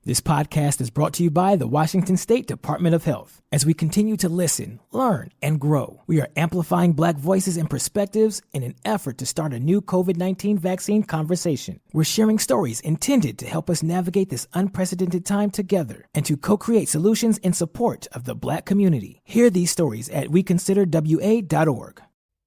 This podcast is brought to you by the Washington State Department of Health. As we continue to listen, learn, and grow, we are amplifying Black voices and perspectives in an effort to start a new COVID-19 vaccine conversation. We're sharing stories intended to help us navigate this unprecedented time together and to co-create solutions in support of the Black community. Hear these stories at weconsiderwa.org.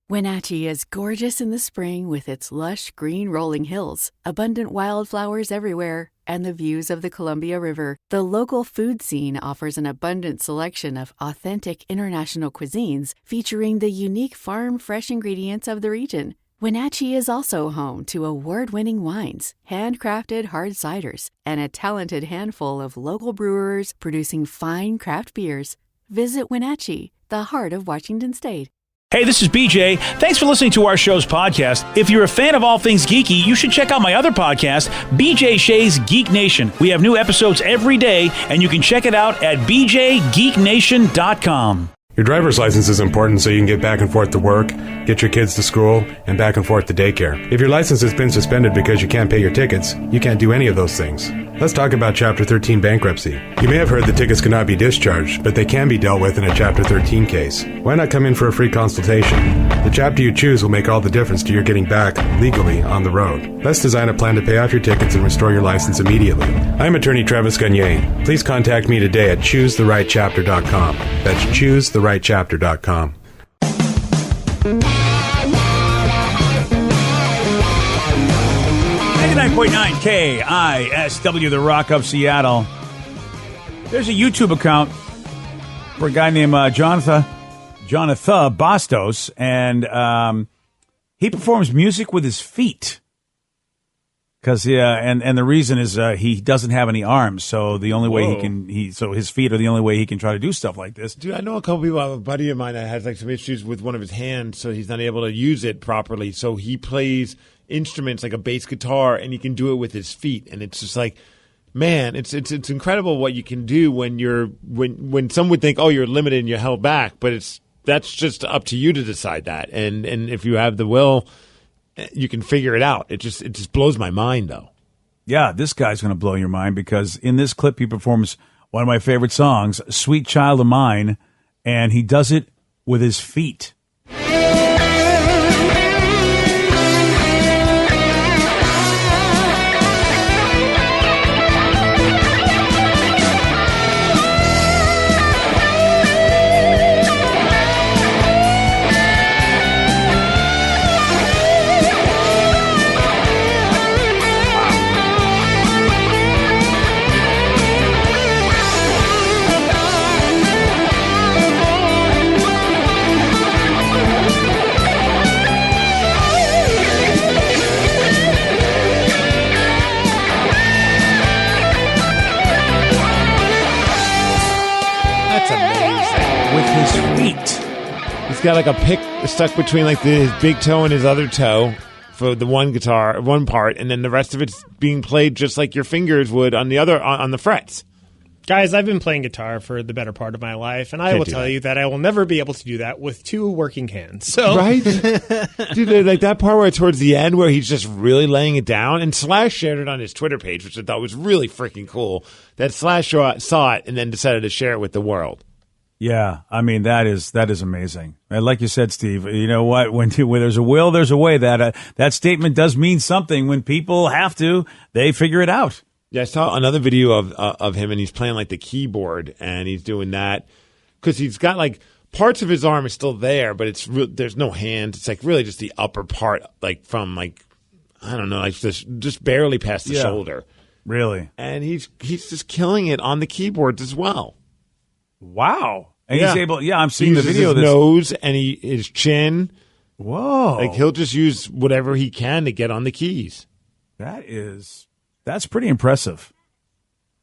Wenatchee is gorgeous in the spring with its lush green rolling hills, abundant wildflowers everywhere, and the views of the Columbia River. The local food scene offers an abundant selection of authentic international cuisines featuring the unique farm-fresh ingredients of the region. Wenatchee is also home to award-winning wines, handcrafted hard ciders, and a talented handful of local brewers producing fine craft beers. Visit Wenatchee, the heart of Washington State. Hey, this is BJ. Thanks for listening to our show's podcast. If you're a fan of all things geeky, you should check out my other podcast, BJ Shea's Geek Nation. We have new episodes every day, and you can check it out at bjgeeknation.com. Your driver's license is important so you can get back and forth to work, get your kids to school, and back and forth to daycare. If your license has been suspended because you can't pay your tickets, you can't do any of those things. Let's talk about Chapter 13 bankruptcy. You may have heard that tickets cannot be discharged, but they can be dealt with in a Chapter 13 case. Why not come in for a free consultation? The chapter you choose will make all the difference to your getting back legally on the road. Let's design a plan to pay off your tickets and restore your license immediately. I'm attorney Travis Gagne. Please contact me today at choosetherightchapter.com. That's choosetherightchapter.com. 99.9 KISW, the Rock of Seattle. There's a YouTube account for a guy named Jonathan Bastos, and he performs music with his feet. Because and the reason is he doesn't have any arms, so the only way so his feet are the only way he can try to do stuff like this. Dude, I know a couple people. I have a buddy of mine that has like some issues with one of his hands, so he's not able to use it properly. So he plays instruments like a bass guitar, and he can do it with his feet, and it's just like, man, it's incredible what you can do when some would think, oh, you're limited and you're held back, but that's just up to you to decide that, and if you have the will, you can figure it out. It just blows my mind, though. Yeah, this guy's going to blow your mind because in this clip he performs one of my favorite songs, "Sweet Child of Mine," and he does it with his feet. He's got like a pick stuck between like his big toe and his other toe for the one part, and then the rest of it's being played just like your fingers would on the frets. Guys, I've been playing guitar for the better part of my life, and I will tell you that I will never be able to do that with two working hands. So. Right? Dude, like that part where towards the end where he's just really laying it down, and Slash shared it on his Twitter page, which I thought was really freaking cool, that Slash saw it and then decided to share it with the world. Yeah, I mean, that is amazing. And like you said, Steve, you know what? When there's a will, there's a way. That statement does mean something. When people have to, they figure it out. Yeah, I saw another video of him, and he's playing like the keyboard, and he's doing that because he's got like parts of his arm is still there, but there's no hand. It's like really just the upper part, like from like I don't know, like just barely past the shoulder. Really, and he's just killing it on the keyboards as well. Wow. And he's able, I'm seeing the video of this. His nose and his chin. Whoa. Like he'll just use whatever he can to get on the keys. That's pretty impressive.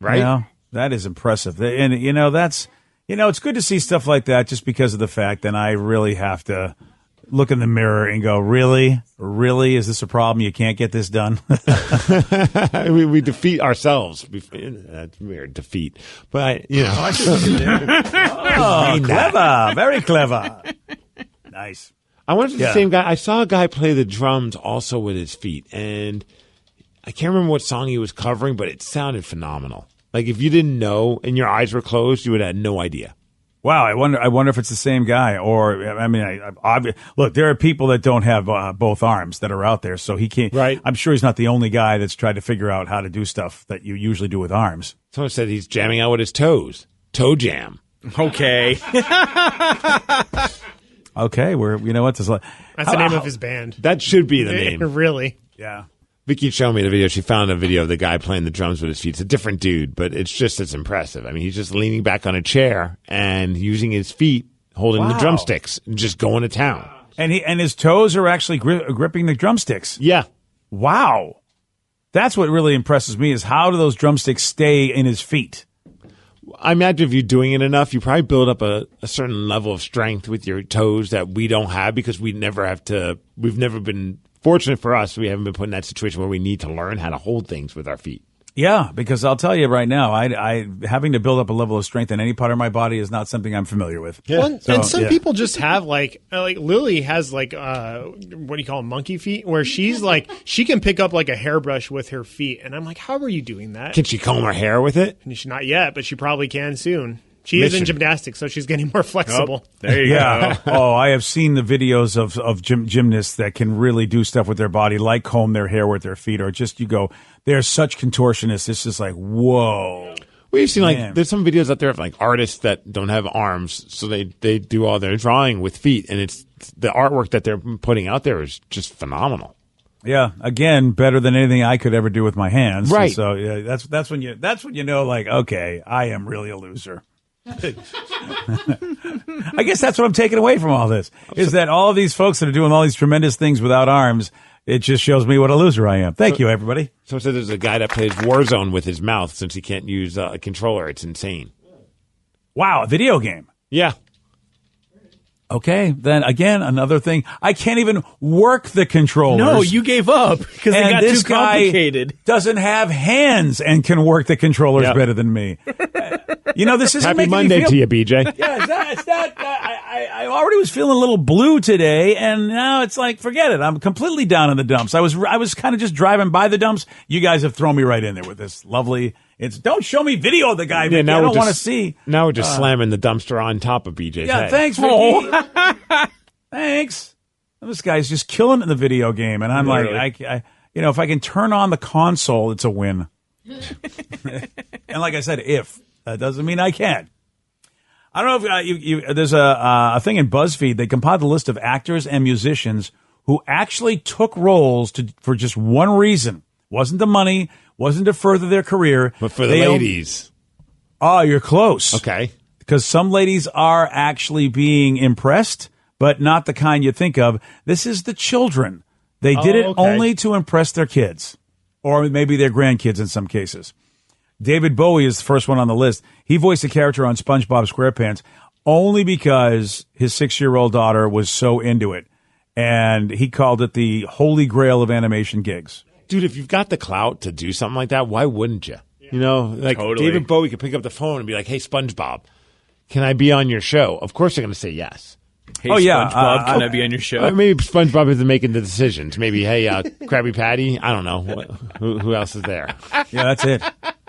Right? You know, that is impressive. And, it's good to see stuff like that just because of the fact that I really have to look in the mirror and go, really? Really? Is this a problem? You can't get this done? we defeat ourselves. That's weird, defeat. But, clever. Very clever. Nice. I went to the same guy. I saw a guy play the drums also with his feet. And I can't remember what song he was covering, but it sounded phenomenal. Like if you didn't know and your eyes were closed, you would have had no idea. Wow, I wonder if it's the same guy, or I mean, look, there are people that don't have both arms that are out there, so he can't. Right. I'm sure he's not the only guy that's tried to figure out how to do stuff that you usually do with arms. Someone said he's jamming out with his toes. Toe jam. Okay. Okay, you know what? That's the name of his band. That should be the name. Really? Yeah. Vicky showed me the video. She found a video of the guy playing the drums with his feet. It's a different dude, but it's impressive. I mean, he's just leaning back on a chair and using his feet, holding the drumsticks, and just going to town. And his toes are actually gripping the drumsticks. Yeah. Wow. That's what really impresses me is how do those drumsticks stay in his feet? I imagine if you're doing it enough, you probably build up a certain level of strength with your toes that we don't have because we've never been fortunate for us, we haven't been put in that situation where we need to learn how to hold things with our feet. Yeah, because I'll tell you right now, I having to build up a level of strength in any part of my body is not something I'm familiar with. Yeah. Well, and some people just have like Lily has like what do you call them, monkey feet, where she's like she can pick up like a hairbrush with her feet, and I'm like, how are you doing that? Can she comb her hair with it? And she's not yet, but she probably can soon. She is in gymnastics, so she's getting more flexible. Oh, there you go. Oh, I have seen the videos of gymnasts that can really do stuff with their body, like comb their hair with their feet, or just they're such contortionists. It's just like, whoa. We've seen there's some videos out there of like artists that don't have arms, so they do all their drawing with feet, and it's the artwork that they're putting out there is just phenomenal. Yeah, again, better than anything I could ever do with my hands. Right. And so yeah, that's when you know, like, okay, I am really a loser. I guess that's what I'm taking away from all this is that all of these folks that are doing all these tremendous things without arms, it just shows me what a loser I am. Thank you, everybody. So there's a guy that plays Warzone with his mouth since he can't use a controller. It's insane. Wow, a video game. Yeah. Okay, then again, another thing. I can't even work the controllers. No, you gave up because they got too complicated. Guy doesn't have hands and can work the controllers better than me. This isn't Happy Monday to you, BJ. Yeah, it's not. I already was feeling a little blue today, and now it's like, forget it. I'm completely down in the dumps. I was kind of just driving by the dumps. You guys have thrown me right in there with this lovely. Don't show me video of the guy. Yeah, I don't want to see. Now we're just slamming the dumpster on top of BJ's head. Thanks, Vicky. Thanks. This guy's just killing it in the video game, and I'm like, if I can turn on the console, it's a win. And like I said, that doesn't mean I can. I don't know if there's a thing in BuzzFeed. They compiled a list of actors and musicians who actually took roles for just one reason. Wasn't the money, wasn't to further their career. But for the ladies. Oh, you're close. Okay. Because some ladies are actually being impressed, but not the kind you think of. This is the children. They did it only to impress their kids, or maybe their grandkids in some cases. David Bowie is the first one on the list. He voiced a character on SpongeBob SquarePants only because his 6-year-old daughter was so into it. And he called it the holy grail of animation gigs. Dude, if you've got the clout to do something like that, why wouldn't you? Yeah. Totally. David Bowie could pick up the phone and be like, hey, SpongeBob, can I be on your show? Of course they're going to say yes. Hey, SpongeBob, can I be on your show? Maybe SpongeBob isn't making the decisions. Maybe, hey, Krabby Patty, I don't know. Who else is there? Yeah, that's it.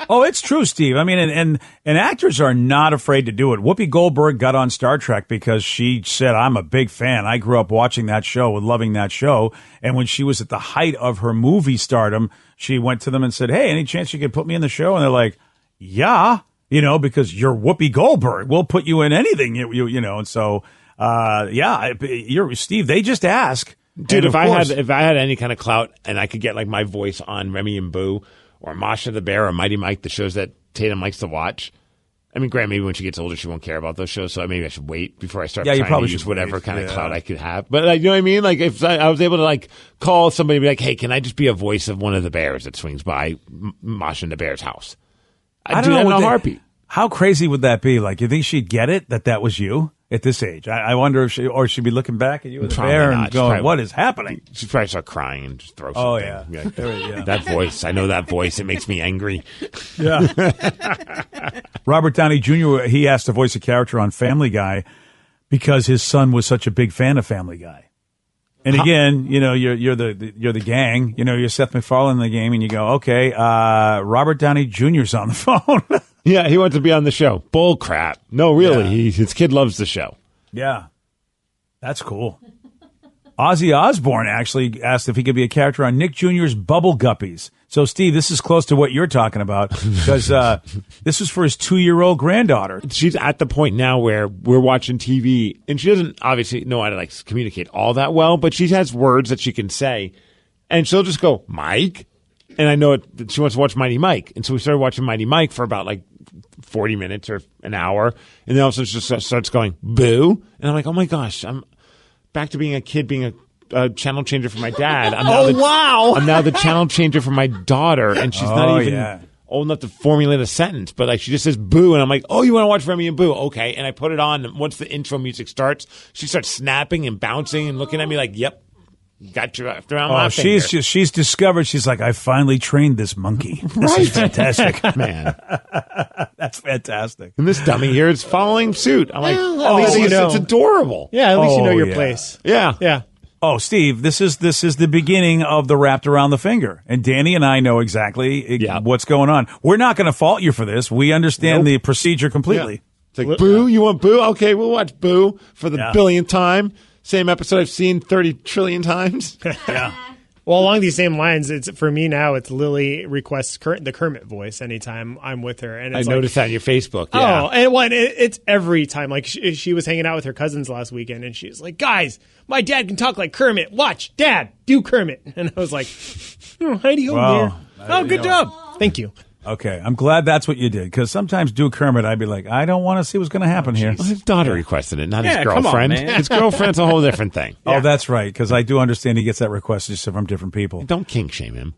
Oh, it's true, Steve. I mean, and actors are not afraid to do it. Whoopi Goldberg got on Star Trek because she said, I'm a big fan. I grew up watching that show and loving that show. And when she was at the height of her movie stardom, she went to them and said, hey, any chance you could put me in the show? And they're like, yeah, because you're Whoopi Goldberg. We'll put you in anything, And so, you're Steve. They just ask. Dude, if I had any kind of clout and I could get like my voice on Remy and Boo or Masha the Bear or Mighty Mike, the shows that Tatum likes to watch. I mean, maybe when she gets older, she won't care about those shows, so maybe I should wait before I start trying to use whatever kind of clout I could have. But you know what I mean? Like, if I was able to call somebody and be like, hey, can I just be a voice of one of the bears that swings by Masha and the Bear's house? I'd do that in a heartbeat. How crazy would that be? Like, you think she'd get it that was you at this age? I wonder if she'd be looking back at you as a bear and going, what is happening? She'd probably start crying and just throw something. Oh, yeah. That voice. I know that voice. It makes me angry. Yeah. Robert Downey Jr., he asked to voice a character on Family Guy because his son was such a big fan of Family Guy. And again, you're the gang. You're Seth MacFarlane in the game, and you go, okay, Robert Downey Jr.'s on the phone. Yeah, he wants to be on the show. Bull crap. No, really, his kid loves the show. Yeah, that's cool. Ozzy Osbourne actually asked if he could be a character on Nick Jr.'s Bubble Guppies. So, Steve, this is close to what you're talking about because this was for his 2-year-old granddaughter. She's at the point now where we're watching TV, and she doesn't obviously know how to communicate all that well, but she has words that she can say, and she'll just go, Mike? And I know that she wants to watch Mighty Mike. And so we started watching Mighty Mike for about 40 minutes or an hour, and then all of a sudden she just starts going, boo. And I'm like, oh my gosh, I'm back to being a kid, being a channel changer for my dad. Wow. I'm now the channel changer for my daughter, and she's not even old enough to formulate a sentence, but she just says boo, and I'm like, oh, you want to watch Remy and Boo? Okay. And I put it on, and once the intro music starts, she starts snapping and bouncing and looking at me like, yep. Got you after my finger. She's discovered. She's like, I finally trained this monkey. This is fantastic, man. That's fantastic. And this dummy here is following suit. I'm like, at least it's adorable. Yeah, at least you know your place. Yeah. Oh, Steve, this is the beginning of the wrapped around the finger, and Danny and I know exactly what's going on. We're not going to fault you for this. We understand the procedure completely. Yeah. It's like, Boo, you want Boo? Okay, we'll watch Boo for the billionth time. Same episode I've seen 30 trillion times. Yeah. Well, along these same lines, for me now, it's Lily requests the Kermit voice anytime I'm with her. And it's I noticed that on your Facebook. Yeah. Oh, and it's every time. Like she was hanging out with her cousins last weekend, and she's like, "Guys, my dad can talk like Kermit. Watch, Dad, do Kermit." And I was like, "Heidi, over there. Oh, good job. Thank you." Okay, I'm glad that's what you did, because sometimes do Kermit, I'd be like, I don't want to see what's going to happen here. Well, his daughter requested it, not his come on, girlfriend. man. His girlfriend's a whole different thing. Oh, that's right, because I do understand he gets that request just from different people. Don't kink shame him.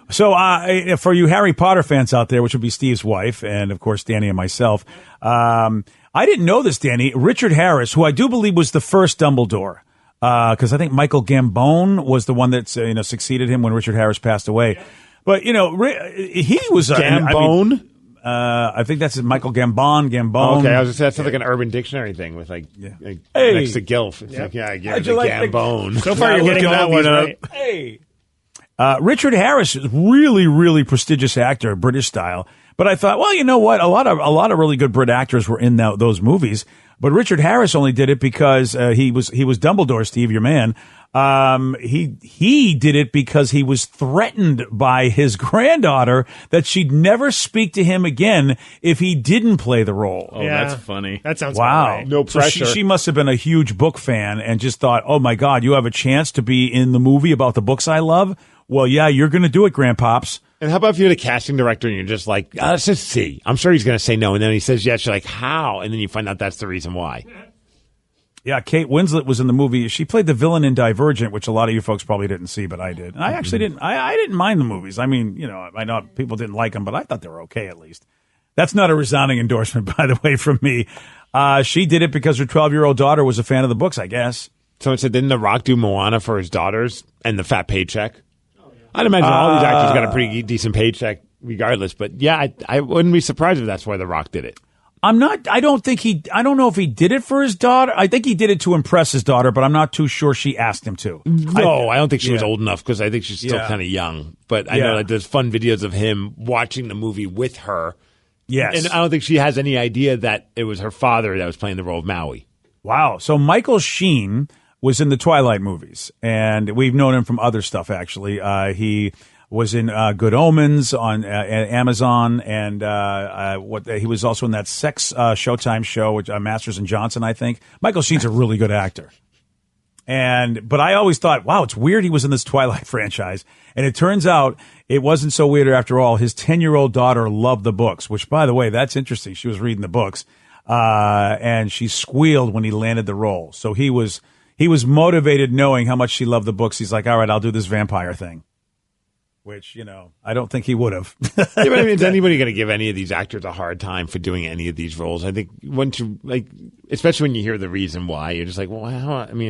So, for you Harry Potter fans out there, which would be Steve's wife, and of course Danny and myself, I didn't know this, Danny. Richard Harris, who I do believe was the first Dumbledore, because I think Michael Gambon was the one that succeeded him when Richard Harris passed away. But he was Gambon. I think that's Michael Gambon. Okay, I was just that's like an Urban Dictionary thing with next to Gilf. It's Gambon. So far, you're getting that one up. Hey. Richard Harris is really, really prestigious actor, British style. But I thought, well, you know what? A lot of really good Brit actors were in those movies. But Richard Harris only did it because he was Dumbledore, Steve, your man. He did it because he was threatened by his granddaughter that she'd never speak to him again if he didn't play the role. Oh, that's funny. That sounds wow. Right. No pressure. So she must have been a huge book fan and just thought, oh my God, you have a chance to be in the movie about the books I love? Well, yeah, you're going to do it, Grandpops. And how about if you're the casting director and you're just like, let's just see. I'm sure he's going to say no. And then he says yes. You're like, how? And then you find out that's the reason why. Yeah, Kate Winslet was in the movie. She played the villain in Divergent, which a lot of you folks probably didn't see, but I did. And I actually didn't. I didn't mind the movies. I mean, I know people didn't like them, but I thought they were okay at least. That's not a resounding endorsement, by the way, from me. She did it because her 12-year-old daughter was a fan of the books, I guess. Someone said, didn't The Rock do Moana for his daughters and the fat paycheck? I'd imagine all these actors got a pretty decent paycheck regardless. But yeah, I wouldn't be surprised if that's why The Rock did it. I don't know if he did it for his daughter. I think he did it to impress his daughter, but I'm not too sure she asked him to. No, I don't think she was old enough because I think she's still kind of young. But I know that there's fun videos of him watching the movie with her. Yes. And I don't think she has any idea that it was her father that was playing the role of Maui. Wow. So Michael Sheen was in the Twilight movies, and we've known him from other stuff, actually. He was in Good Omens on Amazon, and he was also in that sex Showtime show, which Masters and Johnson, I think. Michael Sheen's a really good actor. But I always thought, wow, it's weird he was in this Twilight franchise. And it turns out it wasn't so weird after all. His 10-year-old daughter loved the books, which, by the way, that's interesting. She was reading the books, and she squealed when he landed the role. So he was motivated knowing how much she loved the books. He's like, all right, I'll do this vampire thing. Which, I don't think he would have. But I mean, is anybody going to give any of these actors a hard time for doing any of these roles? I think once you, especially when you hear the reason why, you're just like, well, how am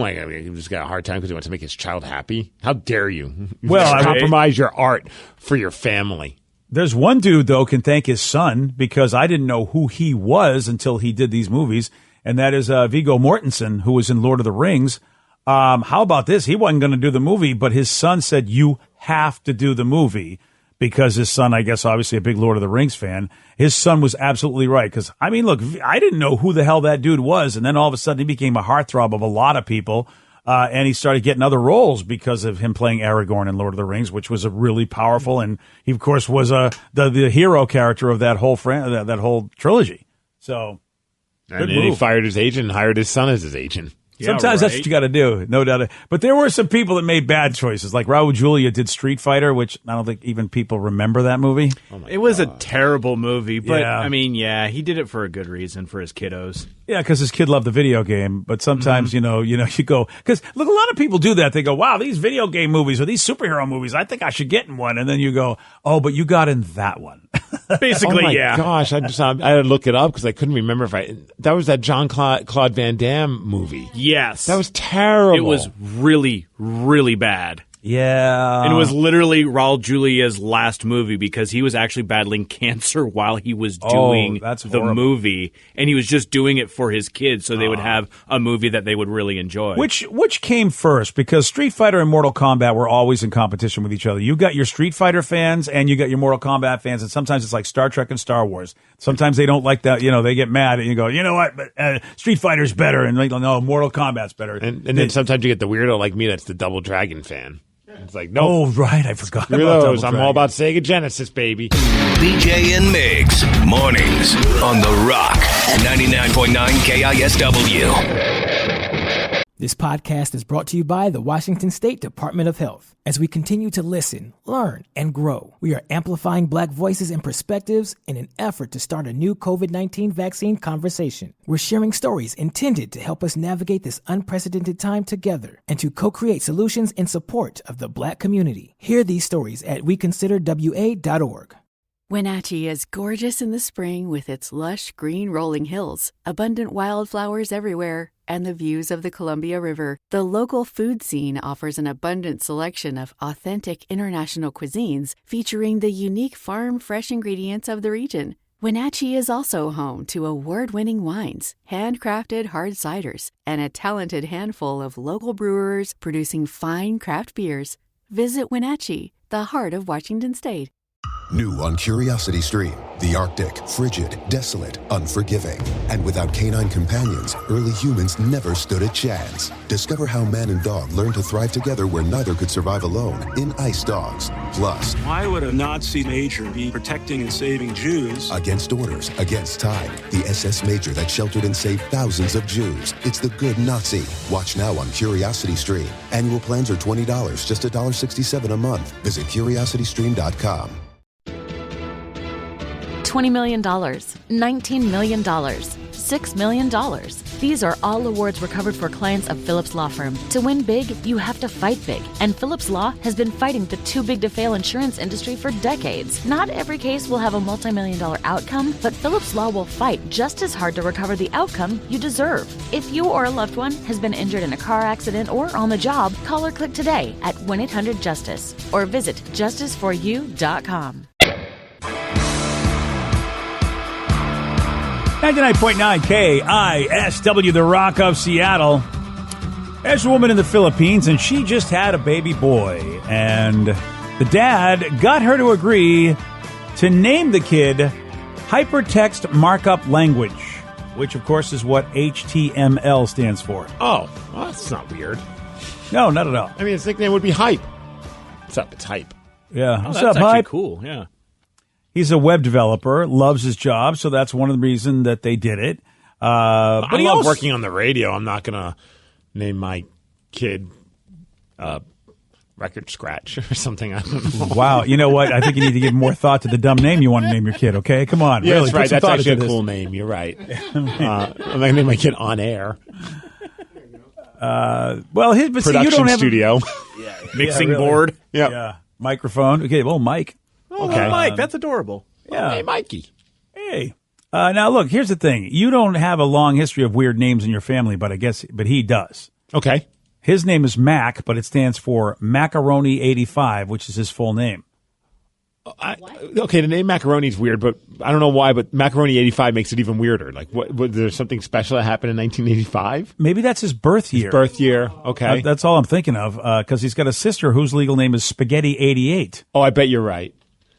I going to just got a hard time because he wants to make his child happy? How dare you? Well, compromise your art for your family. There's one dude, though, can thank his son because I didn't know who he was until he did these movies. and that is Viggo Mortensen, who was in Lord of the Rings. How about this? He wasn't going to do the movie, but his son said, you have to do the movie, because his son, I guess, obviously a big Lord of the Rings fan. His son was absolutely right. Because, I mean, look, I didn't know who the hell that dude was. And then all of a sudden he became a heartthrob of a lot of people. And he started getting other roles because of him playing Aragorn in Lord of the Rings, which was a really powerful. And he, of course, was the hero character of that whole that whole trilogy. So, and then he fired his agent and hired his son as his agent. Sometimes that's what you got to do, no doubt. But there were some people that made bad choices. Like Raul Julia did Street Fighter, which I don't think even people remember that movie. It was a terrible movie, but I mean, he did it for a good reason, for his kiddos. Yeah, because his kid loved the video game. But sometimes, you go, because look, a lot of people do that. They go, wow, these video game movies or these superhero movies, I think I should get in one. And then you go, oh, but you got in that one. Basically, oh my gosh, I had to look it up because I couldn't remember that was that Jean-Claude Van Damme movie. Yes. That was terrible. It was really, really bad. Yeah. And it was literally Raul Julia's last movie because he was actually battling cancer while he was doing the movie. And he was just doing it for his kids so they would have a movie that they would really enjoy. Which came first? Because Street Fighter and Mortal Kombat were always in competition with each other. You got your Street Fighter fans and you got your Mortal Kombat fans. And sometimes it's like Star Trek and Star Wars. Sometimes they don't like that. They get mad and you go, you know what? But, Street Fighter's better. And they go, no, Mortal Kombat's better. And then sometimes you get the weirdo like me that's the Double Dragon fan. It's like, no. Oh, right. I forgot about those. I'm all about Sega Genesis, baby. BJ and Migs, mornings on The Rock, 99.9 KISW. This podcast is brought to you by the Washington State Department of Health. As we continue to listen, learn, and grow, we are amplifying Black voices and perspectives in an effort to start a new COVID-19 vaccine conversation. We're sharing stories intended to help us navigate this unprecedented time together and to co-create solutions in support of the Black community. Hear these stories at weconsiderwa.org. Wenatchee is gorgeous in the spring with its lush green rolling hills, abundant wildflowers everywhere, and the views of the Columbia River. The local food scene offers an abundant selection of authentic international cuisines featuring the unique farm-fresh ingredients of the region. Wenatchee is also home to award-winning wines, handcrafted hard ciders, and a talented handful of local brewers producing fine craft beers. Visit Wenatchee, the heart of Washington State. New on Curiosity Stream, the Arctic, frigid, desolate, unforgiving. And without canine companions, early humans never stood a chance. Discover how man and dog learned to thrive together where neither could survive alone in Ice Dogs. Plus, why would a Nazi major be protecting and saving Jews? Against orders, against time, the SS major that sheltered and saved thousands of Jews. It's the good Nazi. Watch now on Curiosity Stream. Annual plans are $20, just $1.67 a month. Visit curiositystream.com. $20 million, $19 million, $6 million. These are all awards recovered for clients of Phillips Law Firm. To win big, you have to fight big. And Phillips Law has been fighting the too big to fail insurance industry for decades. Not every case will have a multi-million-dollar outcome, but Phillips Law will fight just as hard to recover the outcome you deserve. If you or a loved one has been injured in a car accident or on the job, call or click today at 1-800-JUSTICE or visit justiceforyou.com. 99.9 KISW, the Rock of Seattle. There's a woman in the Philippines, and she just had a baby boy. And the dad got her to agree to name the kid Hypertext Markup Language, which, of course, is what HTML stands for. Oh, well, that's not weird. No, not at all. I mean, his nickname would be Hype. What's up? It's Hype. Yeah. Oh, What's that's up, actually Hype? cool, yeah. He's a web developer, loves his job, so that's one of the reasons that they did it. But I love working on the radio. I'm not going to name my kid Record Scratch or something. I don't know. Wow. You know what? I think you need to give more thought to the dumb name you want to name your kid, okay? Come on. Yeah, really. that's right. That's actually a cool this. name. You're right. I'm going to name my kid On Air. Well, but Production see, you don't have studio. Mixing really. board. Yep. Yeah. Microphone. Okay, well, Mike. Okay. Mike, that's adorable. Yeah. Hey, Mikey. Hey. Now, look, here's the thing. You don't have a long history of weird names in your family, but he does. Okay. His name is Mac, but it stands for Macaroni 85, which is his full name. Okay, the name macaroni is weird, but I don't know why. But macaroni 85 makes it even weirder. Like, what there's something special that happened in 1985? Maybe that's his birth year. His birth year. Okay, that's all I'm thinking of. Because he's got a sister whose legal name is Spaghetti 88. Oh, I bet you're right.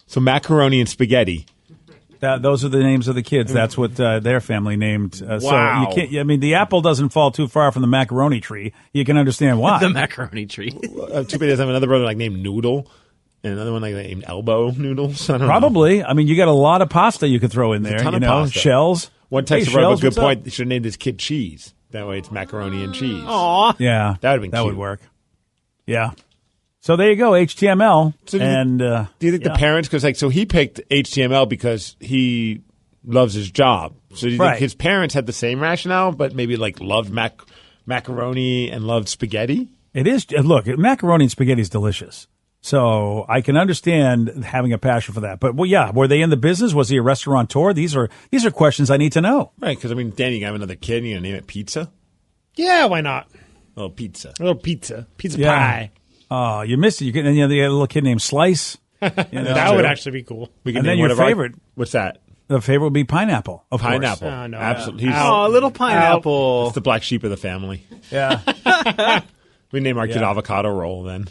So macaroni and spaghetti. Those are the names of the kids. That's what their family named. Wow. So you can't. I mean, the apple doesn't fall too far from the macaroni tree. You can understand why. The macaroni tree. Too bad I have another brother like named Noodle, and another one like named Elbow Noodles. I don't Probably. know. I mean, you got a lot of pasta you could throw in there. A ton You of know, pasta. shells. One texter Hey, brought up Shells, a good what's point. up? They should have named this kid Cheese. That way, it's macaroni and cheese. Aw. Yeah, that would have been. That cute. would work. Yeah. So there you go, HTML. So do you think yeah. the parents, because so he picked HTML because he loves his job. So do you Right. think his parents had the same rationale, but maybe like loved macaroni and loved spaghetti? It is. Look, macaroni and spaghetti is delicious. So I can understand having a passion for that. But well, yeah, were they in the business? Was he a restaurateur? These are questions I need to know. Right, because I mean, Danny, you have another kid, and you name it Pizza? Yeah, why not? A little pizza. A little pizza Yeah. pie. Oh, you missed it. You know, they had a little kid named Slice. You know? That would actually be cool. We can And then name your one of our- favorite. What's that? The favorite would be pineapple. Of course. Pineapple. Oh, no. Absolutely. Oh, little pineapple. It's the black sheep of the family. Yeah. We name our kid Yeah. Avocado Roll then.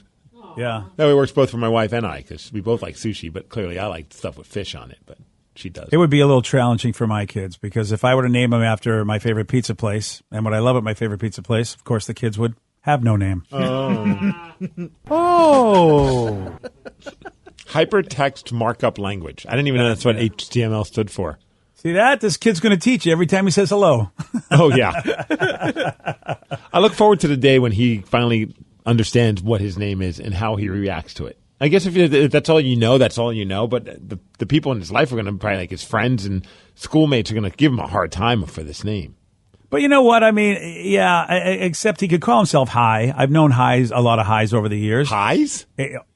Yeah. That way it works both for my wife and I, because we both like sushi, but clearly I like stuff with fish on it, but she does. It would be a little challenging for my kids because if I were to name them after my favorite pizza place and what I love at my favorite pizza place, of course the kids would have no name. Oh. Hypertext markup language. I didn't even know that's what HTML stood for. See that? This kid's going to teach you every time he says hello. Oh, yeah. I look forward to the day when he finally understands what his name is and how he reacts to it. I guess if that's all you know, that's all you know. But the people in his life are going to probably, like his friends and schoolmates are going to give him a hard time for this name. But you know what? I mean, yeah, except he could call himself High. I've known Highs, a lot of Highs over the years. Highs?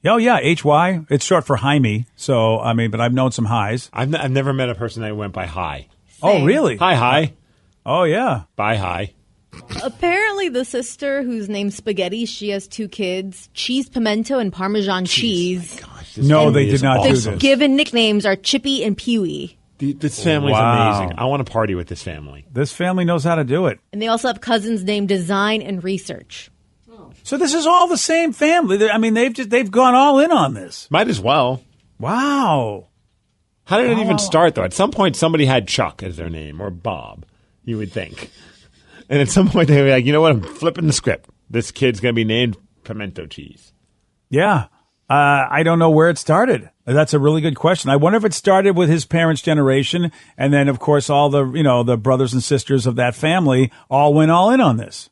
Oh, yeah, H-Y. It's short for Jaime. So, I mean, but I've known some Highs. I've never met a person that went by High. Oh, really? Hi. Oh, yeah. Bye, High. Apparently, the sister who's named Spaghetti, she has 2 kids, Cheese Pimento and Parmesan cheese. No, they did not do The this. given nicknames are Chippy and Pewee. This family's Wow. amazing. I want to party with this family. This family knows how to do it. And they also have cousins named Design and Research. So this is all the same family. I mean, they've gone all in on this. Might as well. Wow. How did it even start, though? At some point, somebody had Chuck as their name, or Bob, you would think. And at some point, they were like, you know what? I'm flipping the script. This kid's going to be named Pimento Cheese. Yeah. I don't know where it started. That's a really good question. I wonder if it started with his parents' generation, and then, of course, all the brothers and sisters of that family all went all in on this.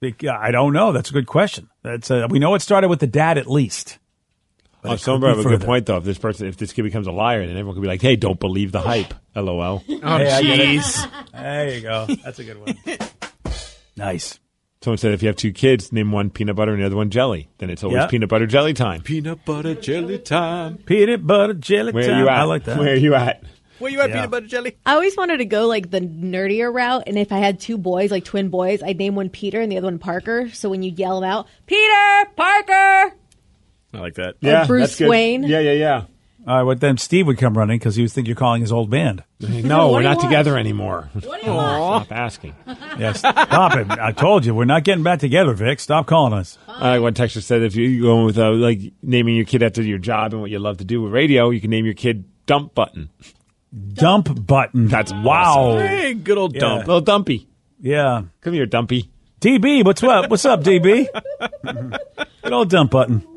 I don't know. That's a good question. We know it started with the dad at least. Someone have a good point, though. If this kid becomes a liar, then everyone could be like, hey, don't believe the hype. LOL. Oh, jeez. There you go. That's a good one. Nice. Someone said if you have 2 kids, name one peanut butter and the other one jelly. Then it's always peanut butter jelly time. Peanut butter jelly time. Peanut butter jelly Where time. are you at? I like that. Where are you at? Where you at, Yeah. peanut butter jelly? I always wanted to go like the nerdier route, and if I had 2 boys, like twin boys, I'd name one Peter and the other one Parker. So when you yell them out, Peter, Parker, I like that. Yeah, Bruce that's good. Wayne. Yeah. All right, well, then Steve would come running because he would think you're calling his old band. No, we're do you not want? together anymore. What do you want? Stop asking. Yes, stop it. I told you, we're not getting back together, Vic. Stop calling us. One texter said if you're going with like naming your kid after your job and what you love to do with radio, you can name your kid Dump Button. Dump Button. That's wow. Hey, good old dump. Little Dumpy. Yeah. Come here, Dumpy. DB, what's up? What's up, DB? Good old Dump Button.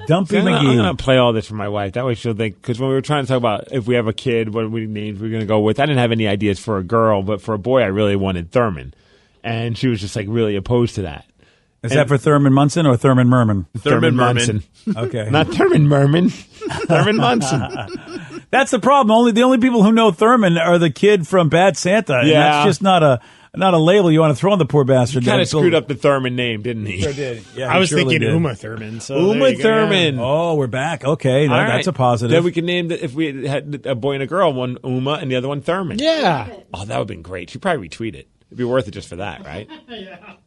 Dumpy I'm McGee. going to play all this for my wife. That way she'll think, because when we were trying to talk about if we have a kid, what names we're going to go with, I didn't have any ideas for a girl, but for a boy, I really wanted Thurman. And she was just like really opposed to that. Is that for Thurman Munson or Thurman Merman? Thurman Merman. Okay. Not Thurman Merman. Thurman Munson. That's the problem. The only people who know Thurman are the kid from Bad Santa. And Yeah. that's just not a label you want to throw on the poor bastard. Kind of screwed up the Thurman name, didn't he? Sure did. Yeah, I was surely thinking did. Uma Thurman. So Uma there you go. Thurman. Oh, we're back. Okay, All that's right. a positive. Then we can name if we had a boy and a girl, one Uma and the other one Thurman. Yeah. Oh, that would have been great. She'd probably retweet it. It'd be worth it just for that, right?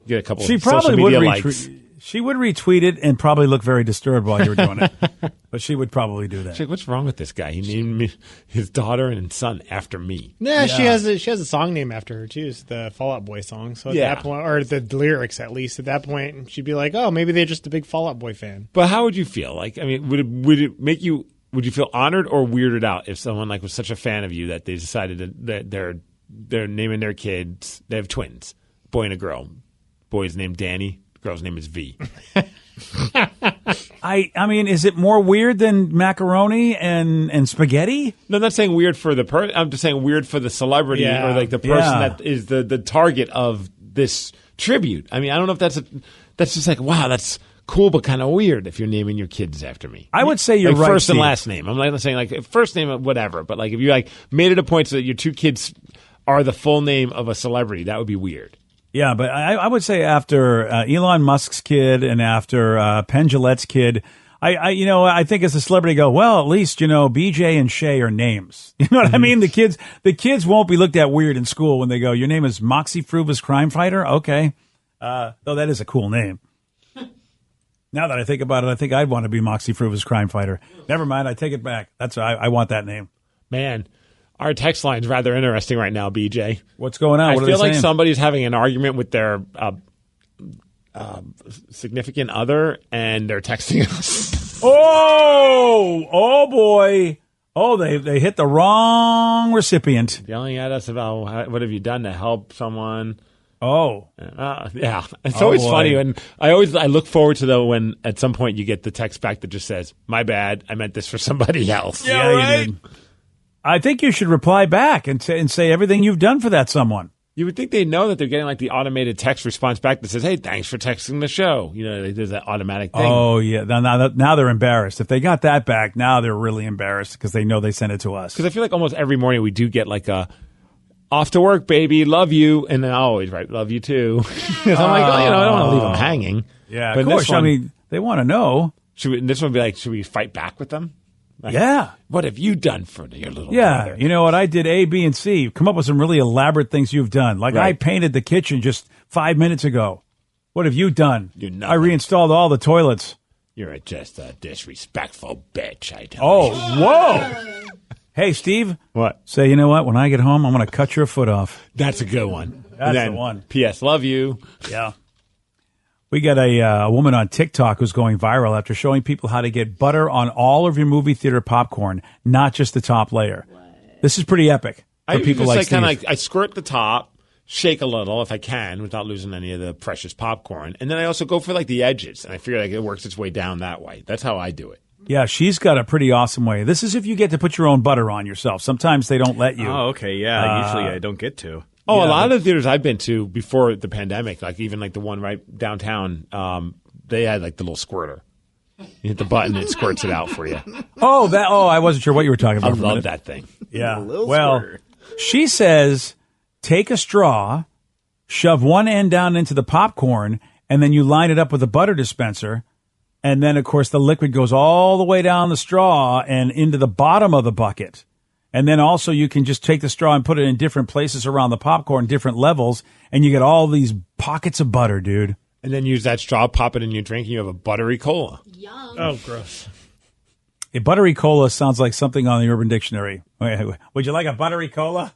Get a couple She of social probably would media retweet. likes. She would retweet it and probably look very disturbed while you were doing it. But she would probably do that. She's like, what's wrong with this guy? He named his daughter and son after me. Yeah, she has a song named after her too. It's the Fall Out Boy song. So at that point, or the lyrics at least, at that point, she'd be like, oh, maybe they're just a big Fall Out Boy fan. But how would you feel? Like, I mean, would it make you? Would you feel honored or weirded out if someone like was such a fan of you that they decided that they're naming their kids? They have twins, boy and a girl. Boy's named Danny. Girl's name is V. I mean, is it more weird than macaroni and spaghetti? No, I'm not saying weird for the person. I'm just saying weird for the celebrity or like the person that is the target of this tribute. I mean, I don't know if that's just like, wow, that's cool, but kind of weird if you're naming your kids after me. I would say you're like right, first Steve. and last name. I'm not saying like first name, whatever, but like if you like made it a point so that your two kids are the full name of a celebrity, that would be weird. Yeah, but I would say after Elon Musk's kid and after Penn Jillette's kid, I think as a celebrity, go, well, at least, BJ and Shay are names. You know what I mean? The kids won't be looked at weird in school when they go, your name is Moxie Fruva's Crime Fighter? Okay. Though that is a cool name. Now that I think about it, I think I'd want to be Moxie Fruva's Crime Fighter. Never mind, I take it back. I want that name. Man. Our text line's rather interesting right now, BJ. What's going on? I feel like somebody's having an argument with their significant other, and they're texting us. Oh boy. Oh, they hit the wrong recipient. Yelling at us about what have you done to help someone. Oh. Yeah. It's always funny. And I look forward to when at some point you get the text back that just says, my bad, I meant this for somebody else. Yeah, right? You did. I think you should reply back and say everything you've done for that someone. You would think they know that they're getting like the automated text response back that says, hey, thanks for texting the show. There's that automatic thing. Oh, yeah. Now they're embarrassed. If they got that back, now they're really embarrassed because they know they sent it to us. Because I feel like almost every morning we do get like a, off to work, baby, love you. And then I always write, love you too. Because I'm like, I don't want to leave them hanging. Yeah, but of course. They want to know. This one be like, should we fight back with them? Like, yeah. What have you done for your little brother? You know what? I did A, B, and C. Come up with some really elaborate things you've done. Like I painted the kitchen just 5 minutes ago. What have you done? I reinstalled all the toilets. You're just a disrespectful bitch, I tell you. Oh, whoa. Hey, Steve. What? Say, you know what? When I get home, I'm going to cut your foot off. That's a good one. That's the one. P.S. Love you. Yeah. We got a woman on TikTok who's going viral after showing people how to get butter on all of your movie theater popcorn, not just the top layer. What? This is pretty epic for people like Steve. I squirt the top, shake a little if I can without losing any of the precious popcorn, and then I also go for like the edges, and I figure like it works its way down that way. That's how I do it. Yeah, she's got a pretty awesome way. This is if you get to put your own butter on yourself. Sometimes they don't let you. Oh, okay, yeah. Usually I don't get to. Oh, yeah, a lot of the theaters I've been to before the pandemic, like even like the one right downtown, they had like the little squirter. You hit the button, it squirts it out for you. I wasn't sure what you were talking about. I love that thing. Yeah. Well, she says take a straw, shove one end down into the popcorn, and then you line it up with a butter dispenser. And then, of course, the liquid goes all the way down the straw and into the bottom of the bucket. And then also you can just take the straw and put it in different places around the popcorn, different levels, and you get all these pockets of butter, dude. And then use that straw, pop it in your drink, and you have a buttery cola. Yum. Oh, gross. A buttery cola sounds like something on the Urban Dictionary. Would you like a buttery cola?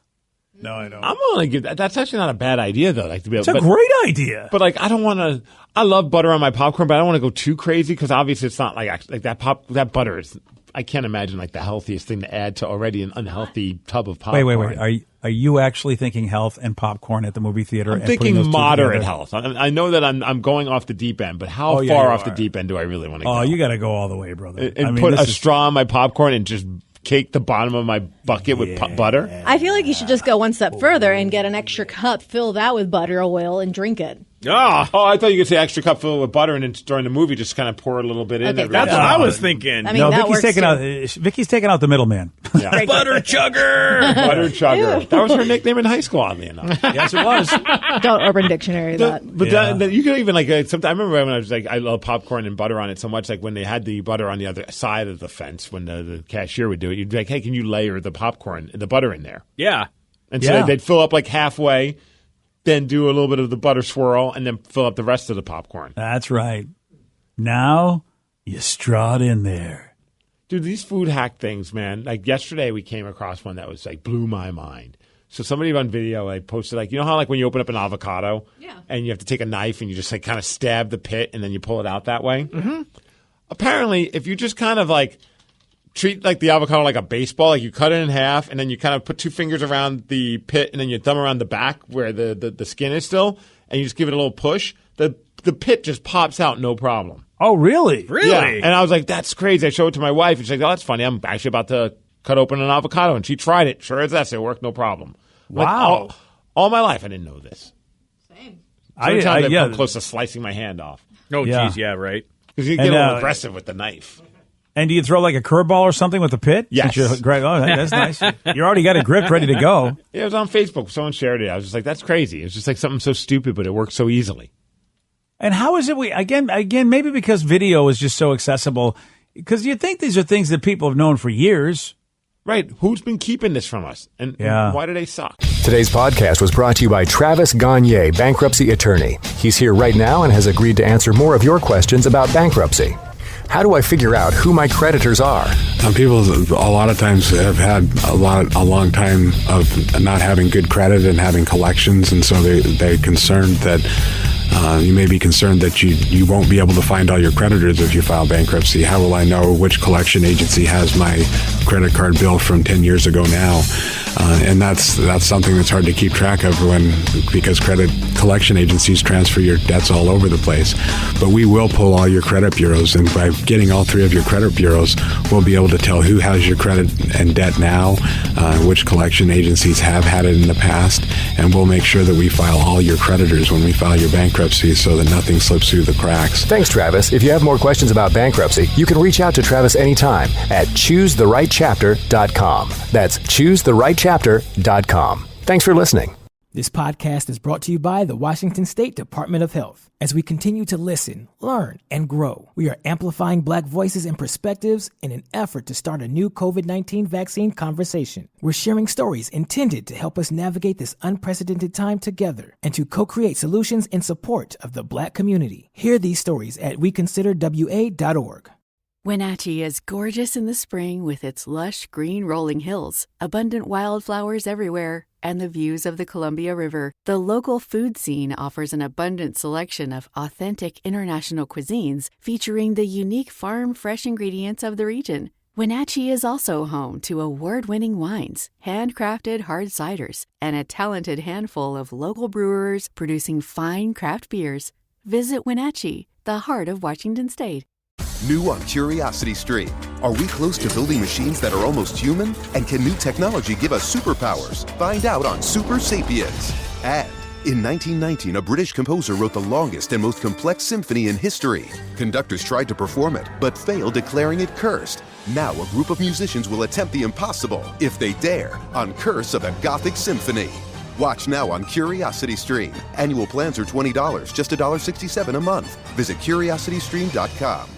No, I don't. I'm going to give that. That's actually not a bad idea, though. Like to be able, it's a great idea. But like, I don't want to. I love butter on my popcorn, but I don't want to go too crazy because obviously it's not like that butter is. I can't imagine like the healthiest thing to add to already an unhealthy tub of popcorn. Wait. Are you actually thinking health and popcorn at the movie theater? I'm thinking moderate health. I know that I'm going off the deep end, but how far off the deep end do I really want to go? Oh, you got to go all the way, brother. And put a straw on my popcorn and just cake the bottom of my bucket with butter? I feel like you should just go one step further and get an extra cup, fill that with butter oil, and drink it. Oh, I thought you could say extra cup filled with butter, and then during the movie, just kind of pour a little bit in. Okay, that's what I was thinking. I mean, no, Vicky's taking out the middleman. Yeah. Butter chugger. Butter chugger. That was her nickname in high school, oddly enough. Yes, it was. Don't Urban Dictionary that. But you could even I remember when I was like, I love popcorn and butter on it so much. Like when they had the butter on the other side of the fence, when the cashier would do it, you'd be like, hey, can you layer the popcorn, the butter in there? Yeah. And so they'd fill up like halfway. Then do a little bit of the butter swirl, and then fill up the rest of the popcorn. That's right. Now you straw it in there. Dude, these food hack things, man. Like yesterday we came across one that was like blew my mind. So somebody on video like posted like, you know how like when you open up an avocado and you have to take a knife and you just like kind of stab the pit and then you pull it out that way? Mm-hmm. Apparently, if you just kind of like treat like the avocado like a baseball, like you cut it in half and then you kind of put 2 fingers around the pit and then you thumb around the back where the skin is still and you just give it a little push, the pit just pops out no problem. Oh, really? Really? Yeah. And I was like, that's crazy. I showed it to my wife and she's like, oh, that's funny. I'm actually about to cut open an avocado. And she tried it. Sure as that, it worked no problem. Wow. Like, all my life I didn't know this. Same. Sometimes I've come close to slicing my hand off. Oh, geez, yeah, right. Because you get a little aggressive with the knife. And do you throw like a curveball or something with the pit? Yes. Great. Oh, that's nice. You already got it gripped, ready to go. Yeah, it was on Facebook. Someone shared it. I was just like, that's crazy. It was just like something so stupid, but it works so easily. And how is it again, maybe because video is just so accessible, because you think these are things that people have known for years. Right. Who's been keeping this from us? And why do they suck? Today's podcast was brought to you by Travis Gagne, bankruptcy attorney. He's here right now and has agreed to answer more of your questions about bankruptcy. How do I figure out who my creditors are? People a lot of times have had a long time of not having good credit and having collections, and so they're concerned that you may be concerned that you won't be able to find all your creditors if you file bankruptcy. How will I know which collection agency has my credit card bill from 10 years ago now? And that's something that's hard to keep track of because credit collection agencies transfer your debts all over the place. But we will pull all your credit bureaus, and by getting all 3 of your credit bureaus, we'll be able to tell who has your credit and debt now, which collection agencies have had it in the past, and we'll make sure that we file all your creditors when we file your bankruptcy so that nothing slips through the cracks. Thanks, Travis. If you have more questions about bankruptcy, you can reach out to Travis anytime at choosetherightchapter.com. That's choosetherightchapter.com. Thanks for listening. This podcast is brought to you by the Washington State Department of Health. As we continue to listen, learn, and grow, we are amplifying Black voices and perspectives in an effort to start a new COVID-19 vaccine conversation. We're sharing stories intended to help us navigate this unprecedented time together and to co-create solutions in support of the Black community. Hear these stories at weconsiderwa.org. Wenatchee is gorgeous in the spring with its lush green rolling hills, abundant wildflowers everywhere, and the views of the Columbia River. The local food scene offers an abundant selection of authentic international cuisines featuring the unique farm-fresh ingredients of the region. Wenatchee is also home to award-winning wines, handcrafted hard ciders, and a talented handful of local brewers producing fine craft beers. Visit Wenatchee, the heart of Washington State. New on Curiosity Stream. Are we close to building machines that are almost human? And can new technology give us superpowers? Find out on Super Sapiens. And in 1919, a British composer wrote the longest and most complex symphony in history. Conductors tried to perform it, but failed, declaring it cursed. Now a group of musicians will attempt the impossible, if they dare, on Curse of the Gothic Symphony. Watch now on Curiosity Stream. Annual plans are $20, just $1.67 a month. Visit curiositystream.com.